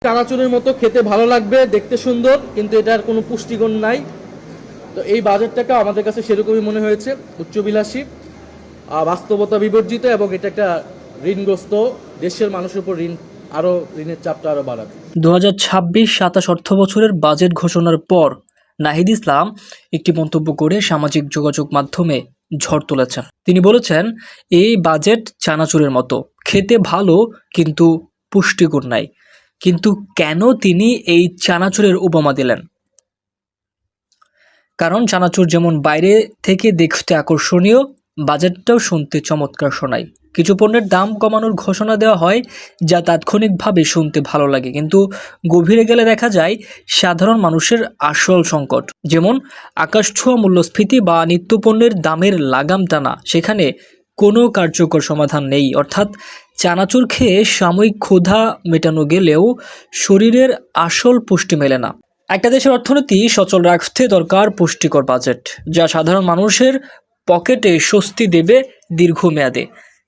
চানাচুরের মতো খেতে ভালো লাগবে, দেখতে সুন্দর, কিন্তু এটার কোনো পুষ্টিগুণ নাই। তো এই বাজেটটাকে আমাদের কাছে সেরকমই মনে হয়েছে, উচ্চবিলাসী, বাস্তবতা বিবর্জিত, এবং এটা একটা ঋণগ্রস্ত দেশের মানুষের উপর ঋণের চাপটা আরো বাড়াবে। 2026-27 অর্থ বছরের বাজেট ঘোষণার পর নাহিদ ইসলাম একটি মন্তব্য করে সামাজিক যোগাযোগ মাধ্যমে ঝড় তুলেছেন। তিনি বলেছেন, এই বাজেট চানাচুরের মতো খেতে ভালো কিন্তু পুষ্টিগুণ নাই। কিন্তু কেন তিনি এই চানাচুরের উপমা দিলেন? কারণ চানাচুর যেমন বাইরে থেকে দেখতে আকর্ষণীয়, বাজেটটাও শুনতে চমৎকার শোনায়। কিছু পণ্যের দাম কমানোর ঘোষণা দেওয়া হয়, যা তাৎক্ষণিকভাবে শুনতে ভালো লাগে, কিন্তু গভীরে গেলে দেখা যায় সাধারণ মানুষের আসল সংকট, যেমন আকাশছোঁয়া মূল্যস্ফীতি বা নিত্যপণ্যের দামের লাগাম টানা, সেখানে কোনো কার্যকর সমাধান নেই। অর্থাৎ চানাচুর খেয়ে সাময়িক ক্ষুধা মেটানো গেলেও শরীরের আসল পুষ্টি মেলে না। একটা দেশের অর্থনীতি সচল রাখতে দরকার পুষ্টিকর বাজেট, যা সাধারণ মানুষের পকেটে স্বস্তি দেবে দীর্ঘমেয়াদে।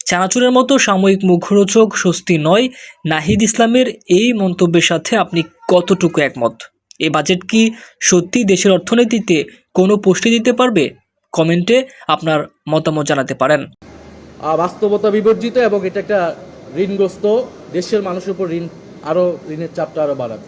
চানাচুরের মতো সাময়িক মুখরোচক স্বস্তি নয়। নাহিদ ইসলামের এই মন্তব্যের সাথে আপনি কতটুকু একমত? এই বাজেট কি সত্যি দেশের অর্থনীতিতে কোনো পুষ্টি দিতে পারবে? কমেন্টে আপনার মতামত জানাতে পারেন। বাস্তবতা বিবর্জিত, এবং এটা একটা ঋণগ্রস্ত দেশের মানুষের উপর ঋণের চাপটা আরো বাড়াবে।